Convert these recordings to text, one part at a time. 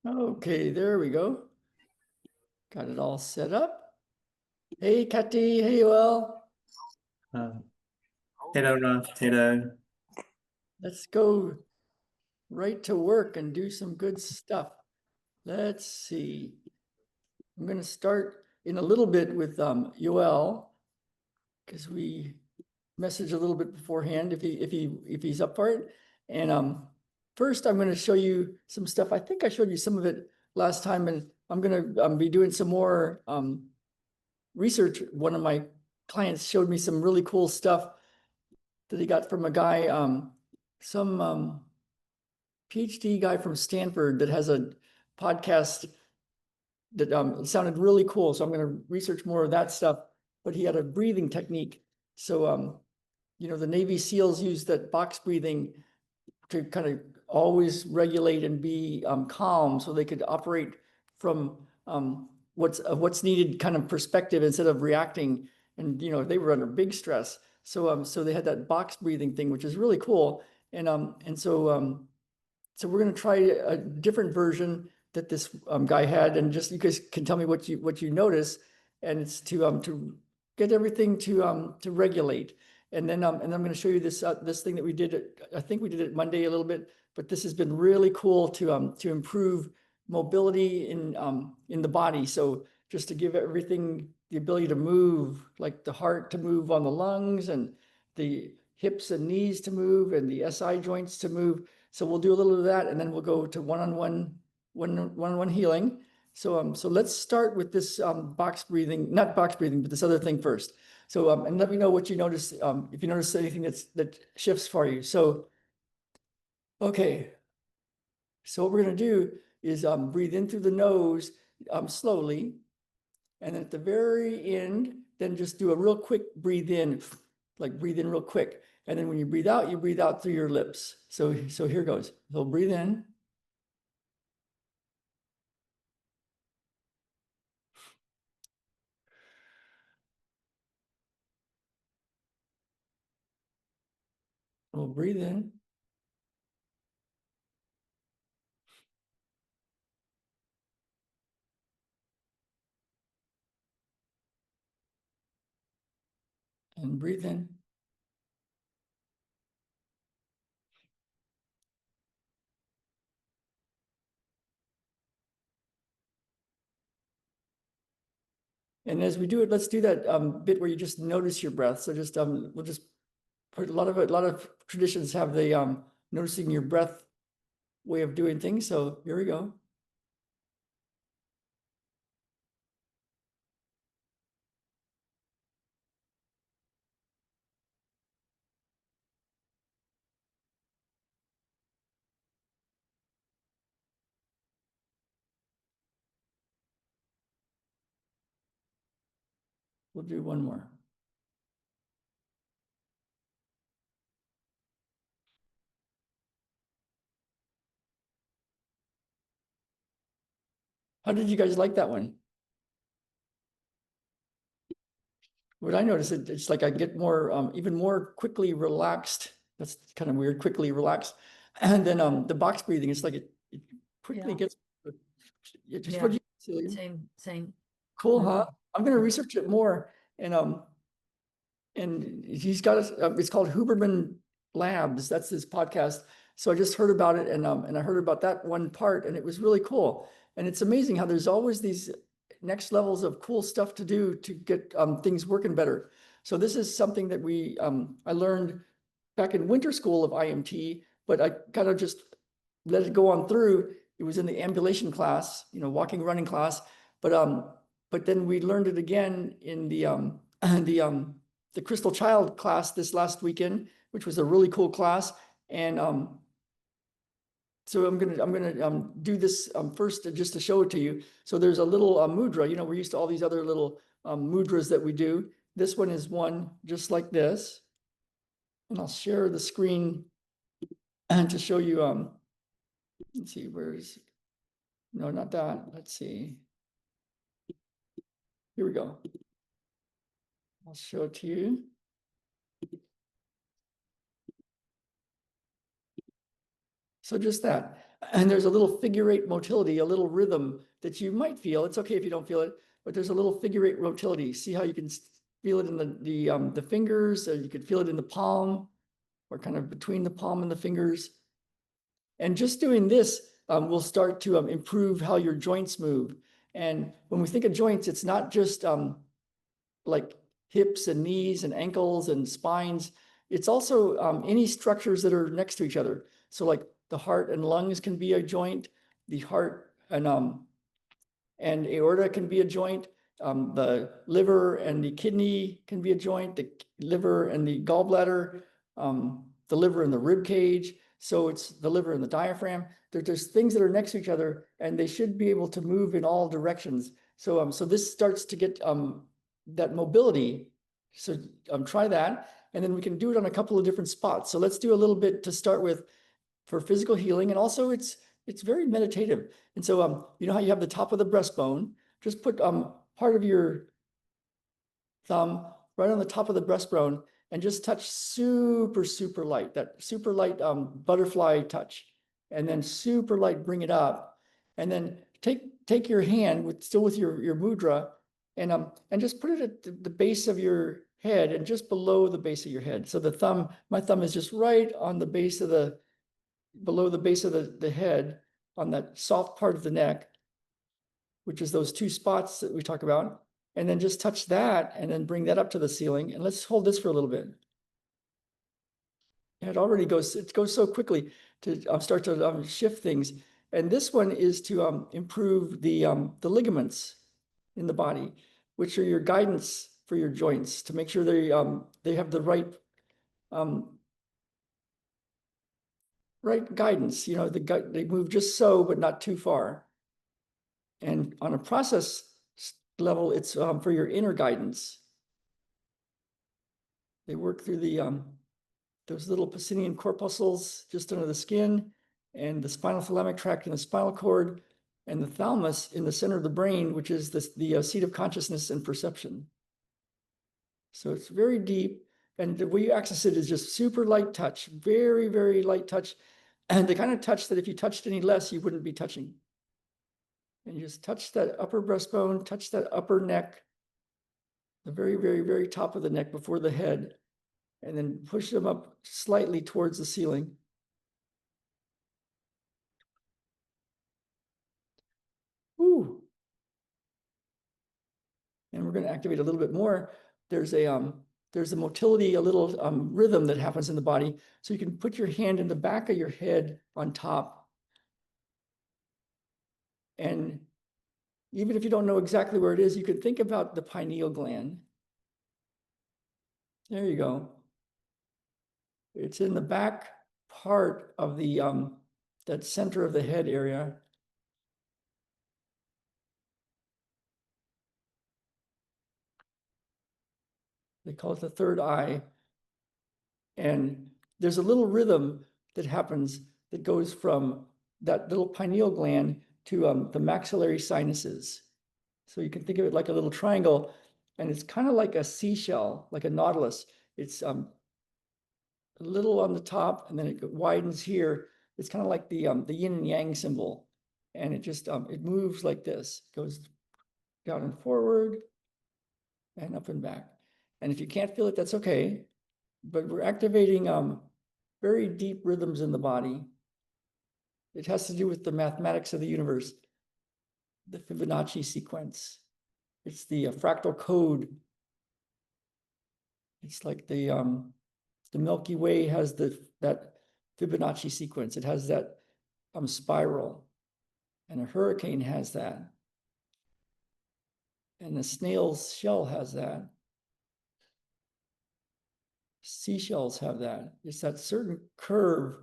Okay, there we go. Got it all set up. Hey, Kathy. Hey, Well. Hello, Ron. Hello. Let's go right to work and do some good stuff. Let's see. I'm going to start in a little bit with Yoel because we messaged a little bit beforehand if he's up for it. And first, I'm going to show you some stuff. I think I showed you some of it last time, and I'm going to be doing some more research. One of my clients showed me some really cool stuff that he got from a guy, some PhD guy from Stanford that has a podcast that sounded really cool. So I'm going to research more of that stuff. But he had a breathing technique. So, the Navy SEALs use that box breathing to kind of always regulate and be calm, so they could operate from what's needed kind of perspective instead of reacting. And they were under big stress. So they had that box breathing thing, which is really cool. So we're going to try a different version that this guy had, and just you guys can tell me what you notice, and it's to get everything to regulate. And then I'm going to show you this thing that we did. I think we did it Monday a little bit, but this has been really cool to improve mobility in the body. So just to give everything the ability to move, like the heart to move on the lungs, and the hips and knees to move, and the SI joints to move. So we'll do a little of that, and then we'll go to one-on-one healing. So let's start with this box breathing, not box breathing, but this other thing first. So and let me know what you notice, if you notice anything that shifts for you. So okay, so what we're going to do is breathe in through the nose slowly, and then at the very end, then just do a real quick breathe in, like breathe in real quick. And then when you breathe out through your lips. So here goes. So breathe in. We'll breathe in. And breathe in. And as we do it, let's do that bit where you just notice your breath. So just we'll just put a lot of traditions have the noticing your breath way of doing things. So here we go. We'll do one more. How did you guys like that one? What I notice, it's like I get more, even more quickly relaxed. That's kind of weird, quickly relaxed. And then the box breathing, it's like it quickly gets. Just what you, Celia? Same. Cool, huh? I'm going to research it more. And he's got it's called Huberman Labs. That's his podcast. So I just heard about it, and I heard about that one part, and it was really cool. And it's amazing how there's always these next levels of cool stuff to do to get things working better. So this is something that I learned back in winter school of IMT, but I kind of just let it go on through. It was in the ambulation class, walking, running class, but then we learned it again in the Crystal Child class this last weekend, which was a really cool class. And so I'm gonna do this first just to show it to you. So there's a little mudra. We're used to all these other little mudras that we do. This one is one just like this, and I'll share the screen and to show you. Let's see, no, not that. Let's see. Here we go. I'll show it to you. So just that. And there's a little figure eight motility, a little rhythm that you might feel. It's okay if you don't feel it, but there's a little figure eight motility. See how you can feel it in the fingers, or you could feel it in the palm, or kind of between the palm and the fingers. And just doing this will start to improve how your joints move. And when we think of joints, it's not just like hips and knees and ankles and spines. It's also any structures that are next to each other. So like the heart and lungs can be a joint, the heart and aorta can be a joint. The liver and the kidney can be a joint, the liver and the gallbladder, the liver and the rib cage. So it's the liver and the diaphragm. There's things that are next to each other, and they should be able to move in all directions. So so this starts to get that mobility. So try that, and then we can do it on a couple of different spots. So let's do a little bit to start with for physical healing, and also it's very meditative. And so you know how you have the top of the breastbone? Just put part of your thumb right on the top of the breastbone and just touch super light, that super light butterfly touch, and then super light bring it up, and then take your hand with your mudra and just put it at the base of your head and just below the base of your head. So my thumb is just right on the base of below the base of the head, on that soft part of the neck, which is those two spots that we talk about. And then just touch that and then bring that up to the ceiling. And let's hold this for a little bit. And it goes so quickly to start to shift things. And this one is to improve the ligaments in the body, which are your guidance for your joints, to make sure they have the right guidance. You know, they move just so, but not too far. And on a process level, it's for your inner guidance. They work through those little Pacinian corpuscles just under the skin, and the spinal thalamic tract and the spinal cord, and the thalamus in the center of the brain, which is the seat of consciousness and perception. So it's very deep, and the way you access it is just super light touch, very light touch, and the kind of touch that if you touched any less, you wouldn't be touching. And you just touch that upper breastbone, touch that upper neck, the very top of the neck before the head, and then push them up slightly towards the ceiling. Ooh. And we're going to activate a little bit more. There's a motility, a little rhythm that happens in the body. So you can put your hand in the back of your head on top. And even if you don't know exactly where it is, you can think about the pineal gland. There you go. It's in the back part of that center of the head area. They call it the third eye. And there's a little rhythm that happens that goes from that little pineal gland to the maxillary sinuses. So you can think of it like a little triangle, and it's kind of like a seashell, like a nautilus. It's a little on the top, and then it widens here. It's kind of like the yin and yang symbol, and it just it moves like this. It goes down and forward, and up and back. And if you can't feel it, that's okay. But we're activating very deep rhythms in the body. It has to do with the mathematics of the universe, the Fibonacci sequence. It's the fractal code. It's like the Milky Way has that Fibonacci sequence. It has that spiral, and a hurricane has that, and the snail's shell has that. Seashells have that. It's that certain curve,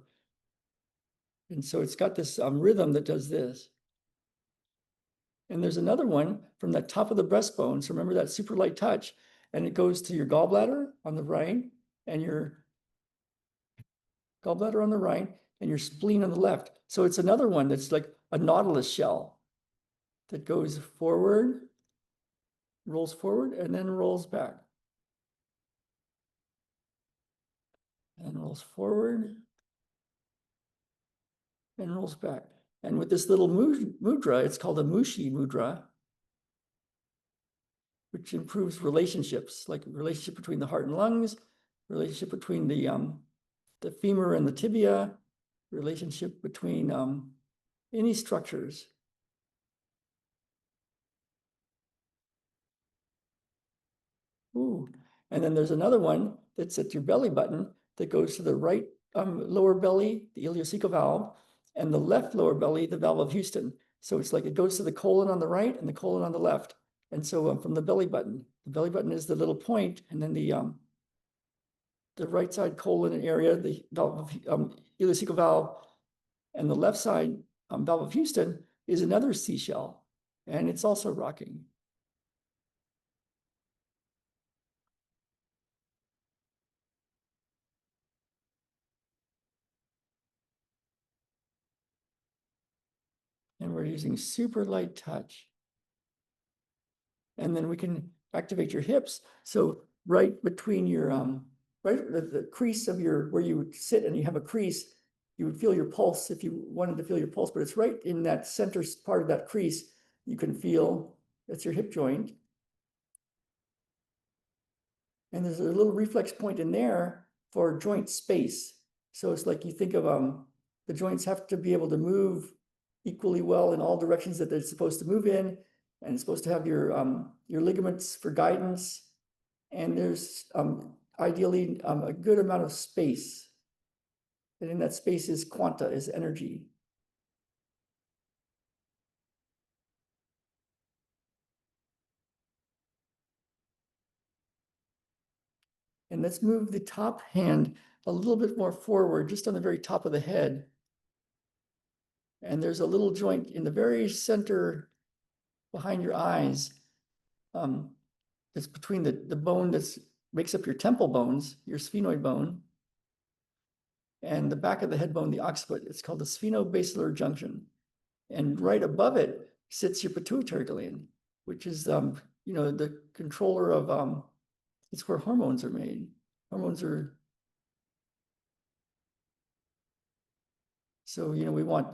and so it's got this rhythm that does this. And there's another one from the top of the breastbone. So remember that super light touch, and it goes to your gallbladder on the right, and your gallbladder on the right, and your spleen on the left. So it's another one that's like a nautilus shell that goes forward, rolls forward, and then rolls back. And rolls forward, and rolls back. And with this little mudra, it's called a mushi mudra, which improves relationships, like relationship between the heart and lungs, relationship between the femur and the tibia, relationship between any structures. Ooh. And then there's another one that's at your belly button that goes to the right lower belly, the ileocecal valve, and the left lower belly, the valve of Houston. So it's like it goes to the colon on the right and the colon on the left. And so from the belly button is the little point, and then the right side colon area, the valve of ileocecal valve, and the left side valve of Houston is another seashell, and it's also rocking. And we're using super light touch. And then we can activate your hips. So right between your, right the crease of your, where you would sit and you have a crease, you would feel your pulse if you wanted to feel your pulse, but it's right in that center part of that crease. You can feel, that's your hip joint. And there's a little reflex point in there for joint space. So it's like you think of the joints have to be able to move equally well in all directions that they're supposed to move in, and it's supposed to have your ligaments for guidance. And there's ideally a good amount of space. And in that space is quanta, is energy. And let's move the top hand a little bit more forward, just on the very top of the head. And there's a little joint in the very center behind your eyes. It's between the bone that makes up your temple bones, your sphenoid bone, and the back of the head bone, the occiput. It's called the spheno-basilar junction. And right above it sits your pituitary gland, which is, the controller of, it's where hormones are made. Hormones are, so, we want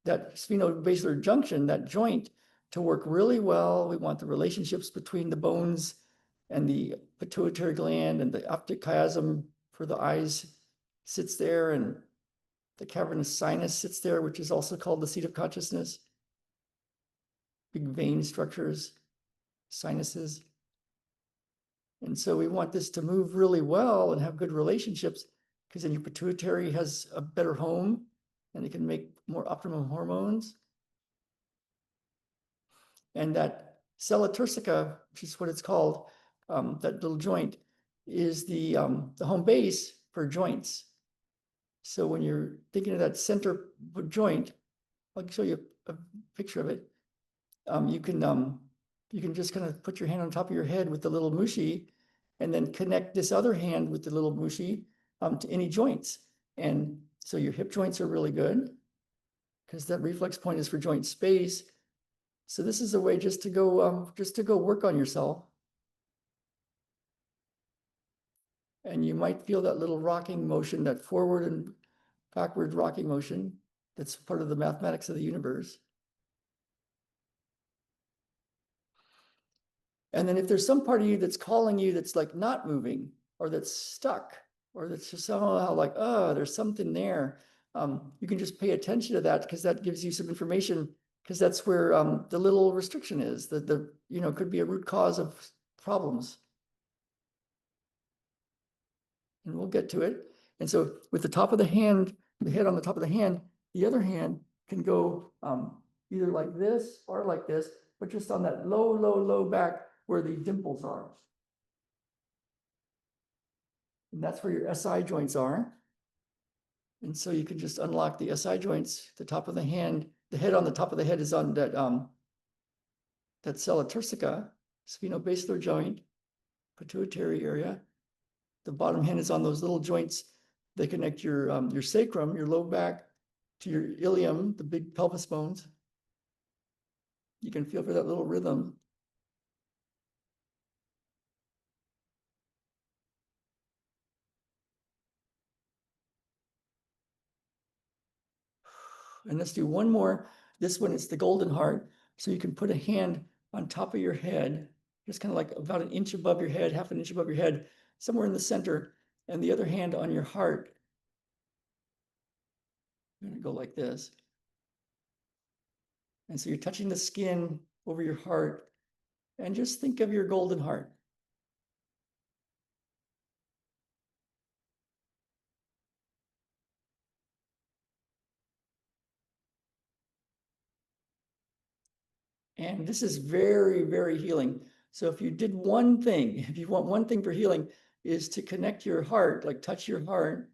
that spheno-basilar junction, that joint, to work really well. We want the relationships between the bones and the pituitary gland, and the optic chiasm for the eyes sits there, and the cavernous sinus sits there, which is also called the seat of consciousness. Big vein structures, sinuses. And so we want this to move really well and have good relationships, because then your pituitary has a better home and it can make more optimum hormones. And that sella turcica, which is what it's called, that little joint, is the home base for joints. So when you're thinking of that center joint, I'll show you a picture of it. You can just kind of put your hand on top of your head with the little mushi, and then connect this other hand with the little mushi to any joints. And so your hip joints are really good, because that reflex point is for joint space. So this is a way just to go work on yourself. And you might feel that little rocking motion, that forward and backward rocking motion. That's part of the mathematics of the universe. And then if there's some part of you that's calling you that's like not moving, or that's stuck, or that's just somehow like, oh, there's something there, you can just pay attention to that, because that gives you some information, because that's where the little restriction is, that could be a root cause of problems. And we'll get to it. And so with the top of the hand, the head on the top of the hand, the other hand can go either like this or like this, but just on that low, low, low back where the dimples are. And that's where your SI joints are. And so you can just unlock the SI joints, the top of the hand. The head on the top of the head is on that sella turcica, spheno-basilar joint, pituitary area. The bottom hand is on those little joints. They connect your sacrum, your low back, to your ilium, the big pelvis bones. You can feel for that little rhythm. And let's do one more. This one is the golden heart. So you can put a hand on top of your head, just kind of like about an inch above your head, half an inch above your head, somewhere in the center, and the other hand on your heart. I'm going to go like this. And so you're touching the skin over your heart, and just think of your golden heart. And this is very, very healing. So if you did one thing, if you want one thing for healing, is to connect your heart, like touch your heart,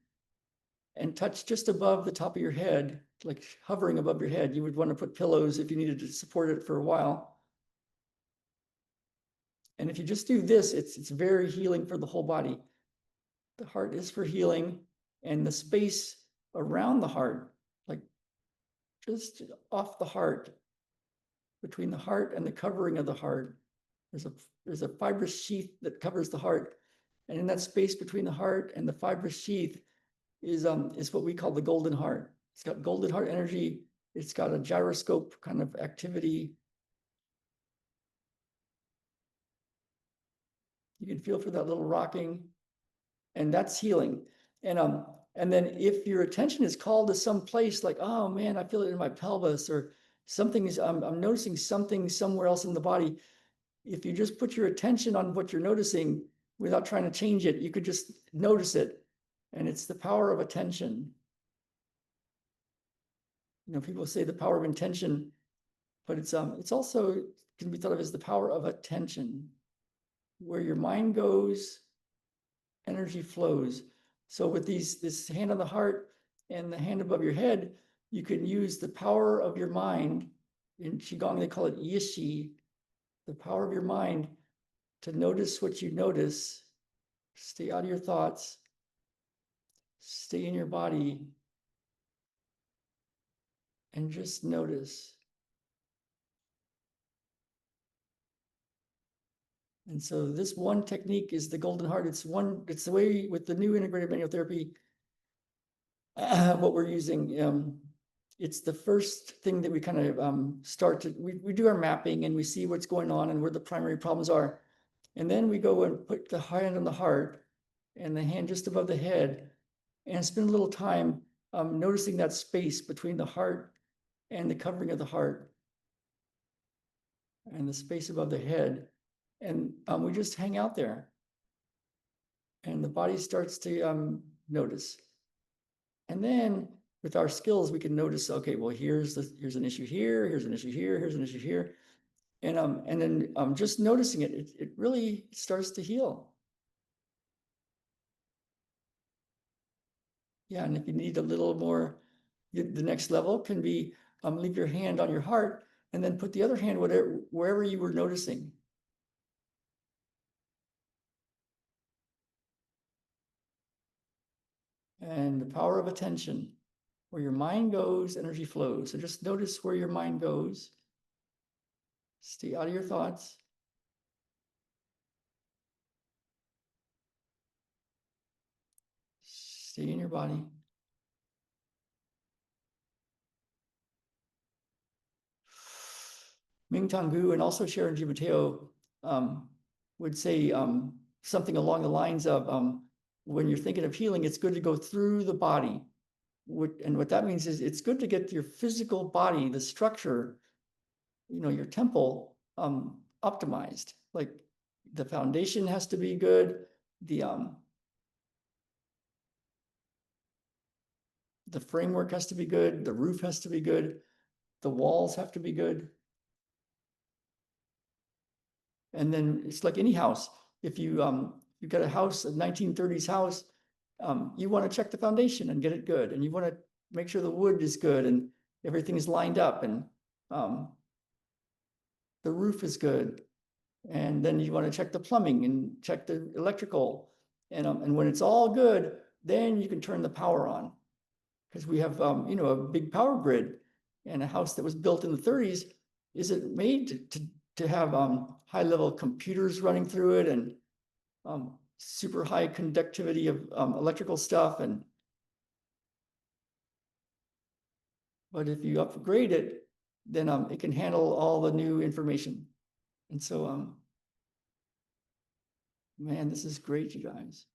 and touch just above the top of your head, like hovering above your head. You would want to put pillows if you needed to support it for a while. And if you just do this, it's very healing for the whole body. The heart is for healing, and the space around the heart, like just off the heart, between the heart and the covering of the heart, there's a fibrous sheath that covers the heart. And in that space between the heart and the fibrous sheath is what we call the golden heart. It's got golden heart energy. It's got a gyroscope kind of activity. You can feel for that little rocking, and that's healing. And then if your attention is called to some place like, oh man, I feel it in my pelvis, or something is, I'm noticing something somewhere else in the body. If you just put your attention on what you're noticing without trying to change it, you could just notice it. And it's the power of attention. You know, people say the power of intention, but it's also can be thought of as the power of attention. Where your mind goes, energy flows. So with this hand on the heart and the hand above your head, you can use the power of your mind. In Qigong, they call it yishi, the power of your mind to notice what you notice, stay out of your thoughts, stay in your body, and just notice. And so this one technique is the golden heart. It's the way with the new integrative manual therapy, what we're using. It's the first thing that we kind of start to, we do our mapping and we see what's going on and where the primary problems are. And then we go and put the hand on the heart and the hand just above the head and spend a little time noticing that space between the heart and the covering of the heart and the space above the head. And we just hang out there. And the body starts to notice. And then with our skills, we can notice, okay, well, here's an issue here, here's an issue here, here's an issue here. And then just noticing it really starts to heal. Yeah, and if you need a little more, the next level can be leave your hand on your heart and then put the other hand wherever you were noticing. And the power of attention. Where your mind goes, energy flows. So just notice where your mind goes. Stay out of your thoughts. Stay in your body. Ming Gu and also Sharon G. Mateo would say something along the lines of when you're thinking of healing, it's good to go through the body. And what that means is it's good to get your physical body, the structure, your temple optimized. Like the foundation has to be good. The framework has to be good. The roof has to be good. The walls have to be good. And then it's like any house. If you've got a house, a 1930s house, you want to check the foundation and get it good. And you want to make sure the wood is good and everything is lined up and the roof is good. And then you want to check the plumbing and check the electrical. And when it's all good, then you can turn the power on. Because we have, a big power grid, and a house that was built in the 30s isn't made to have high-level computers running through it and super high conductivity of electrical stuff. And But if you upgrade it, then it can handle all the new information. And so, man, this is great, you guys.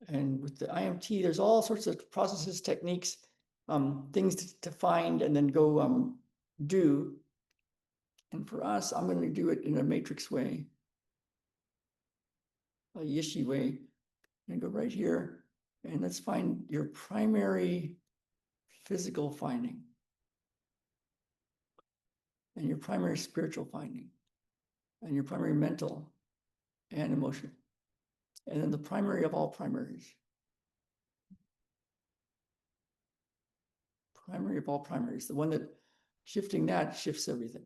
And with the IMT, there's all sorts of processes, techniques, things to find and then go do. And for us, I'm going to do it in a matrix way, a Yishi way. And go right here, and let's find your primary physical finding and your primary spiritual finding and your primary mental and emotional. And then the primary of all primaries. Primary of all primaries, the one that shifting that shifts everything.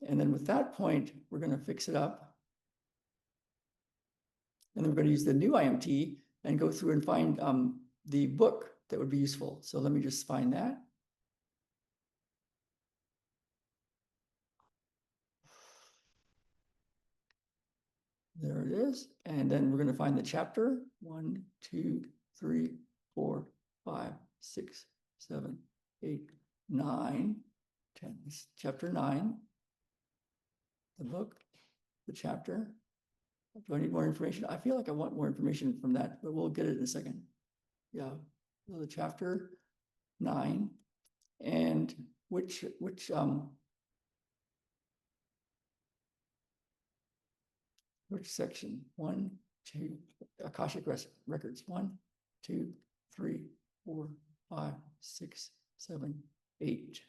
And then with that point, we're going to fix it up. And then we're going to use the new IMT and go through and find the book that would be useful. So let me just find that. There it is. And then we're going to find the chapter 1, 2, 3, 4, 5, 6, 7, 8, 9, 10. It's chapter 9. The book, the chapter. Do I need more information? I feel like I want more information from that, but we'll get it in a second. Yeah. So the chapter 9. And which section? 1, 2, Akashic records. 1, 2, 3, 4, 5, 6, 7, 8.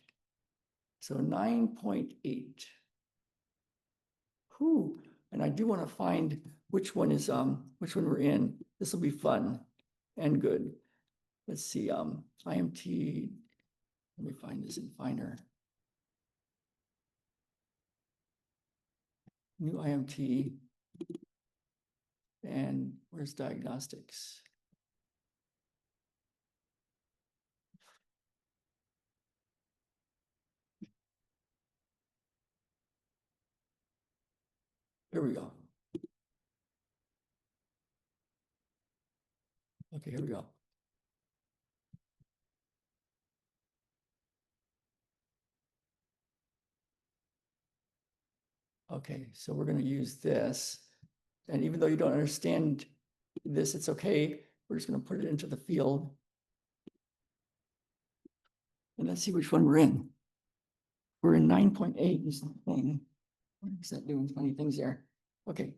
So 9.8. Whew. And I do want to find which one is which one we're in. This will be fun and good. Let's see. IMT. Let me find this in Finder. New IMT. And where's diagnostics? Here we go. Okay, here we go. Okay, so we're going to use this. And even though you don't understand this, it's okay. We're just going to put it into the field. And let's see which one we're in. We're in 9.8 is the thing. What is that doing funny things there? Okay.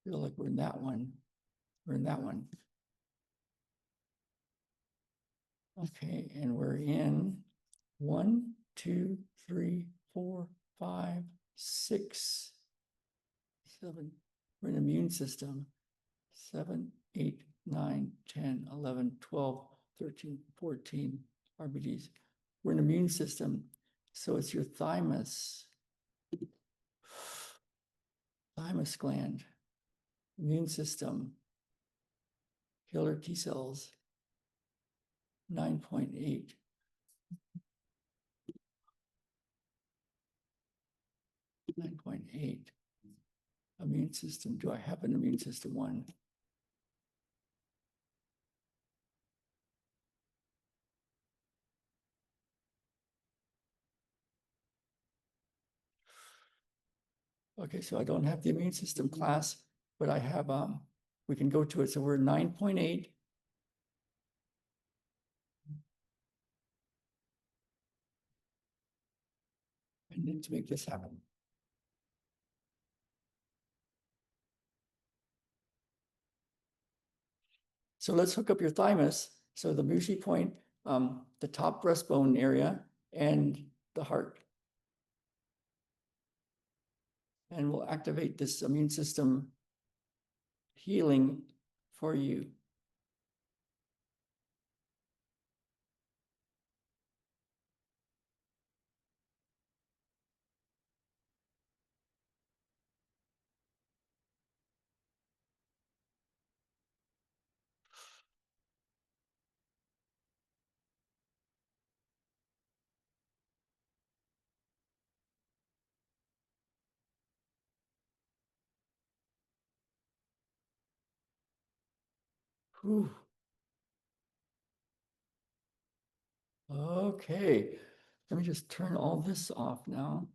Feel like we're in that one. We're in that one. Okay, and we're in 1, 2, 3, 4, 5, 6, 7. We're in immune system. 7, 8, 9, 10, 11, 12, 13, 14 RBDs. We're in immune system. So it's your thymus gland, immune system, killer T cells, 9.8. Immune system. Do I have an immune system 1? Okay, so I don't have the immune system class, but I have, we can go to it. So we're 9.8. I need to make this happen. So let's hook up your thymus. So the Mushi point, the top breastbone area, and the heart. and we'll activate this immune system healing for you. Whew. Okay, let me just turn all this off now.